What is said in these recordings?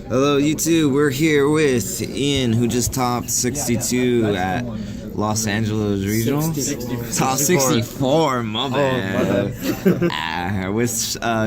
Hello, YouTube. We're here with Ian, who just topped 62 at Los Angeles Regionals. Top 64, my bad.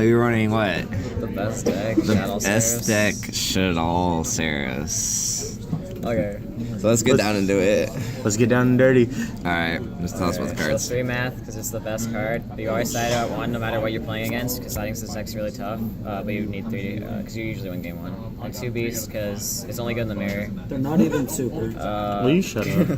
You're running what? The best deck. The best deck, Shadow Saris. Okay. So let's get down and do it. Let's get down and dirty. Alright, let's tell us about the So cards. 3 math, because it's the best card. But you always side out 1 no matter what you're playing against, because siding this deck's really tough. But you need 3, because you usually win game 1. And 2 beasts, because it's only good in the mirror. They're not even super. Will you shut up?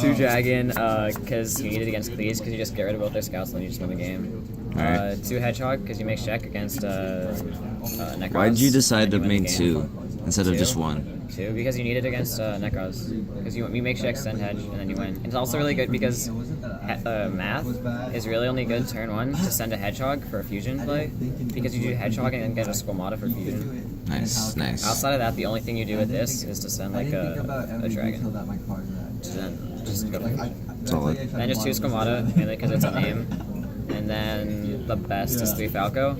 2 dragon, because you need it against Cleese, because you just get rid of both their scouts and then you just win the game. Alright. 2 hedgehog, because you make check against Necros. Why did you decide to and you win make the 2 game. instead of 2? just 1? 2, because you need it against Necros. Because you make check, send hedge, and then you win. It's also really good because math is really only good turn 1 to send a hedgehog for a fusion play, because you do hedgehog and then get a squamata for fusion. Nice, nice. Outside of that, the only thing you do with this is to send like a dragon. Then just go for it. Solid. Then just 2 squamata, mainly because it's a name. And then the best is 3 Falco.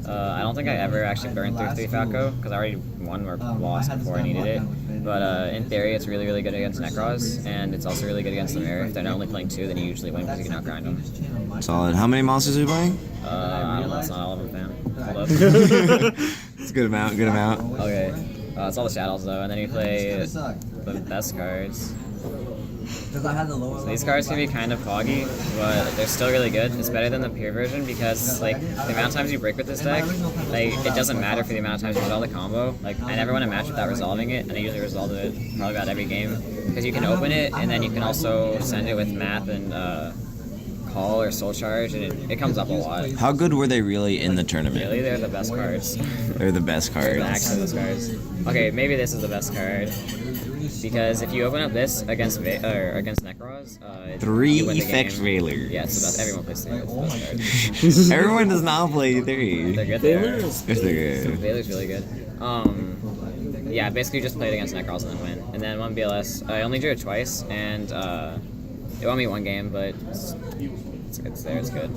I don't think I ever actually burned through 3 Falco, because I already won or lost before I needed it. But in theory, it's really, really good against Necros, and it's also really good against the mirror. If they're only playing 2, then you usually win because you can outgrind them. Solid. How many monsters are you playing? I don't know, it's not all of them, fam. Hold up. It's a good amount, good amount. Okay. It's all the shadows, though, and then you play the best cards. So these cards can be kind of foggy, but they're still really good. It's better than the pure version because, like, the amount of times you break with this deck, like, it doesn't matter for the amount of times you resolve the combo. Like, I never won a match without resolving it, and I usually resolve it probably about every game. Because you can open it, and then you can also send it with math and call or soul charge, and it comes up a lot. How good were they really in the tournament? Really, they're the best cards. They're the best They're cards. actually the best cards. Okay, maybe this is the best card. Because if you open up this against Necros, 3 you win the effect game. Veilers. Yeah, it's the best. Everyone plays 3. It's the best card. Everyone does not play 3. They're good. They are. Yes, they're good. Veiler's really good. Yeah, basically just played against Necros and then win. And then 1 BLS. I only drew it twice, and it won me 1 game, but it's there. It's good.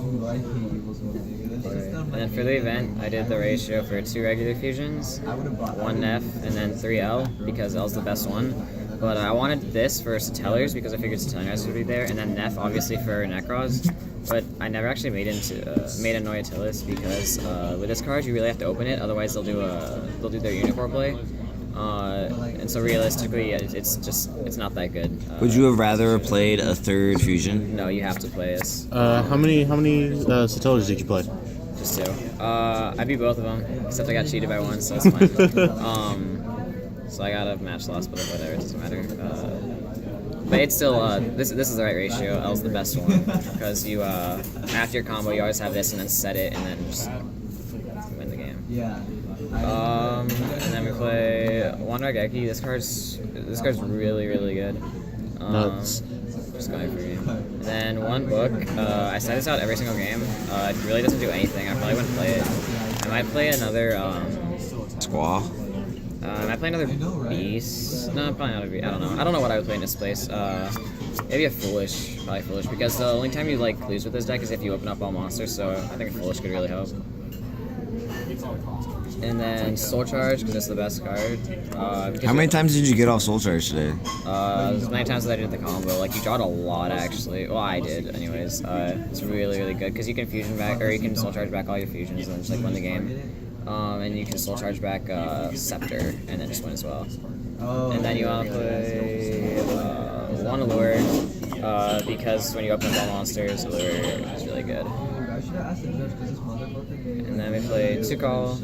And then for the event, I did the ratio for 2 regular fusions, 1 Nef, and then 3 L, because L's the best one. But I wanted this for Satellars, because I figured Satellars would be there, and then Nef, obviously, for Necros. But I never actually made a Noyatilis, because with this card, you really have to open it, otherwise they'll do their Unicorn play. And so realistically, it's not that good. Would you have rather played a 3rd fusion? No, you have to play this. How many Satellas did you play? Just 2. I beat both of them, except I got cheated by 1, so it's fine. So I got a match loss, but whatever, it doesn't matter. But it's still, this is the right ratio. L's the best one, because you, after your combo, you always have this, and then set it, and then just win the game. And then we play 1 Rageki. This card's really, really good. Nuts. Just going for a game. And then 1 book. I set this out every single game. It really doesn't do anything. I probably wouldn't play it. I might play another, Squaw. I might play another beast. No, probably not a beast. I don't know. I don't know what I would play in this place. Maybe a foolish. Probably foolish, because the only time you like lose with this deck is if you open up all monsters. So I think a foolish could really help. And then Soul Charge, because it's the best card. How many times did you get off Soul Charge today? As many times as I did the combo. Like, you drawed a lot, actually. Well, I did, anyways. It's really, really good, because you can fusion back, or you can Soul Charge back all your fusions and then just, like, win the game. And you can Soul Charge back Scepter, and then just win as well. And then you want to play 1 Allure, because when you open up all monsters, Allure is really good. And then we play 2 Call.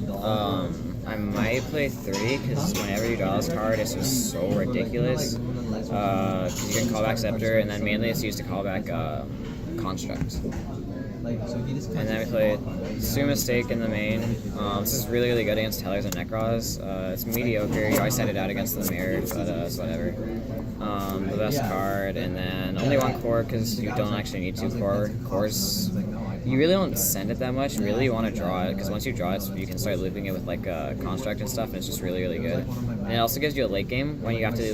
I might play 3, because whenever you draw this card, it's just so ridiculous. Because you can call back Scepter, and then mainly it's used to call back Construct. And then we play 2 Mistake in the main. This is really, really good against Tellers and Necros. It's mediocre. You always set it out against the mirror, but it's whatever. The best card, and then only 1 core, because you don't actually need 2 cores. You really don't send it that much. Really, you want to draw it, because once you draw it, you can start looping it with like Construct and stuff, and it's just really, really good. And it also gives you a late game when you have to,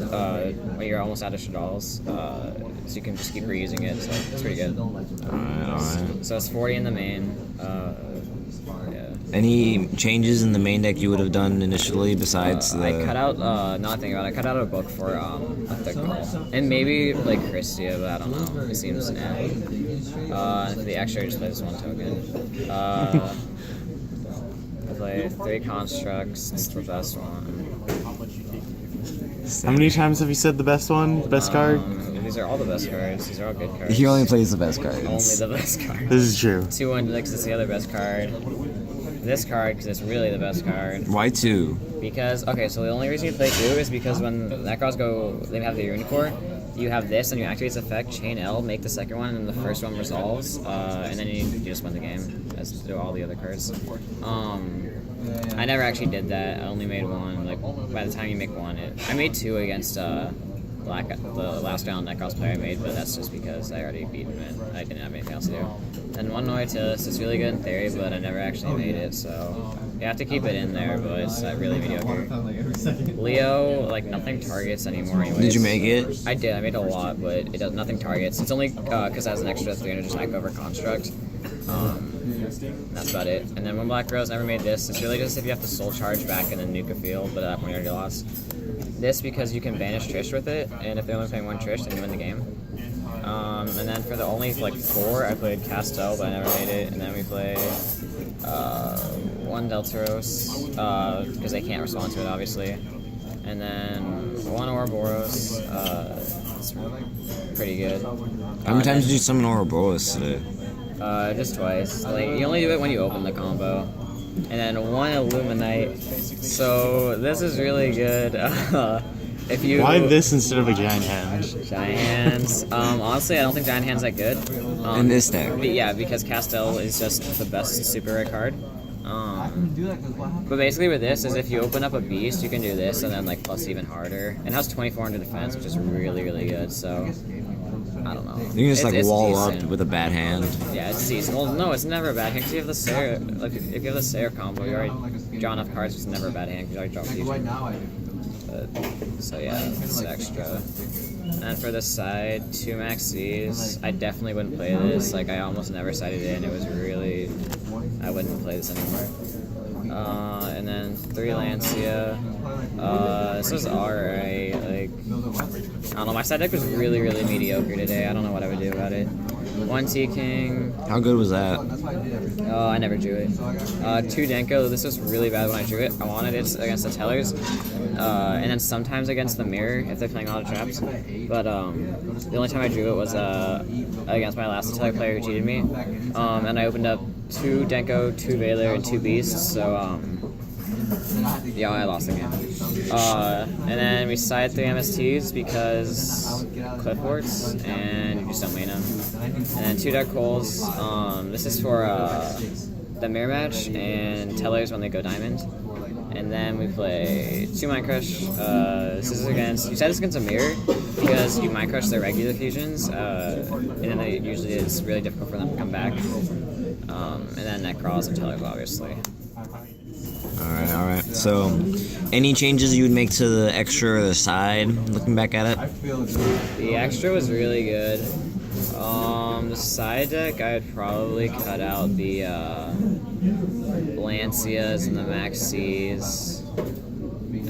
when you're almost out of Shaddolls, so you can just keep reusing it. So it's pretty good. Alright. So it's 40 in the main. Yeah. Any changes in the main deck you would have done initially besides the? I cut out, not thinking about it, I cut out a book for a thick call. And maybe like Christia, but I don't know. It seems and for the extra, I just play this one token. I play 3 constructs, it's the best one. How many times have you said the best one? Best card? These are all the best cards. These are all good cards. He only plays the best cards. Only the best card. This is true. 2-1 is the other best card. This card, because it's really the best card. Why 2? Because, okay, so the only reason you play 2 is because when Necros go, they have the Unicorn, you have this and you activate its effect, chain L, make the second one, and the first one resolves, and then you just win the game, as do all the other cards. I never actually did that. I only made 1. Like, by the time you make 1, I made 2 against the last round Necros player I made, but that's just because I already beat him and I didn't have anything else to do. And one Noitilus is really good in theory, but I never actually made it, so you have to keep it in there, but it's really mediocre. Leo, like, nothing targets anymore anyways. Did you make it? I did. I made a lot, but it does nothing targets. It's only because it has an extra 300 just act over construct. That's about it. And then when Black Rose never made this, it's really just if you have to soul charge back and then nuke a field, but at that point you already lost. This because you can banish Trish with it, and if they're only playing 1 Trish, then you win the game. And then for the only 4, I played Castel, but I never made it. And then we play 1 Deltaros, because they can't respond to it, obviously. And then 1 Ouroboros, it's pretty good. How many times did you summon Ouroboros today? Just twice. Like, you only do it when you open the combo. And then 1 Illuminite. So this is really good. If you Why this instead of a giant hand? Giant Hands. Honestly, I don't think Giant Hand's that good. In this deck? Yeah, because Castel is just the best super rare card. But basically with this is if you open up a beast, you can do this and then like plus even harder. It has 2400 defense, which is really, really good. So I don't know. You can just It's wall decent. up with a bad hand. Yeah, it's decent. Well, no, it's never a bad hand because you have the Sarah. Like if you have the Sarah combo, you already draw enough cards. It's never a bad hand because you already draw fusion. So yeah, it's extra. And for the side, 2 Maxis. I definitely wouldn't play this. Like I almost never sided in. It was really, I wouldn't play this anymore. And then 3 Lancia. This was alright. Like I don't know. My side deck was really, really mediocre today. I don't know what I would do about it. 1 T-King. How good was that? Oh, I never drew it. 2 Denko. This was really bad when I drew it. I wanted it against the Tellers. And then sometimes against the Mirror if they're playing a lot of traps. But the only time I drew it was against my last Teller player who cheated me. And I opened up 2 Denko, 2 Valor, and 2 Beasts. So yeah, I lost the game. And then we side 3 MSTs because Cliffworks, and you just don't main them. And then 2 Dark Holes. This is for the Mirror Match and Tellers when they go Diamond. And then we play 2 Mind Crush. This is against, you said it's against a Mirror because you Mind Crush their regular fusions, and then usually it's really difficult for them to come back. And then Necros and Tellers, obviously. Alright. So, any changes you would make to the extra or the side, looking back at it? The extra was really good. The side deck, I'd probably cut out the Lancias and the Maxis.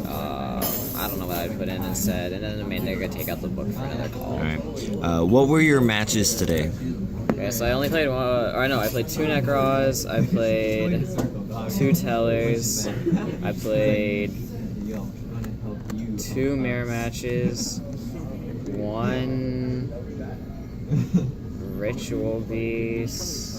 I don't know what I'd put in instead. And then the main deck, I'd take out the book for another call. Alright. What were your matches today? Okay, so I only played one, or no, I played 2 Necros, I played 2 Tellers, I played 2 Mirror Matches, 1 Ritual Beast.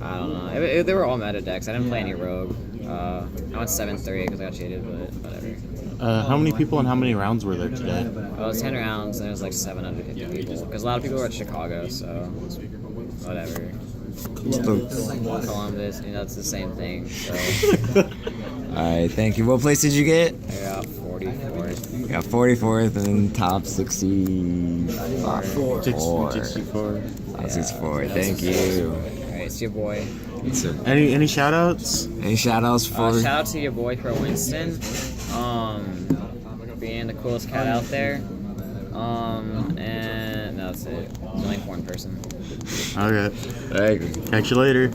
I don't know. They were all meta decks. I didn't play any Rogue. I went 7-3 because I got cheated, but whatever. How many people and how many rounds were there today? Well, it was 10 rounds and it was like 750 people. Because a lot of people were at Chicago, so whatever. Columbus, it's the same thing. So Alright, thank you. What place did you get? I got 44th. You got 44th and top 64. 64. 64. Thank you. Alright, it's your boy. Any shout outs? Any shout outs for? Shout out to your boy Pro Winston. Being the coolest cat out there. And and that's it. There's only one person. Okay. I agree. Catch you later.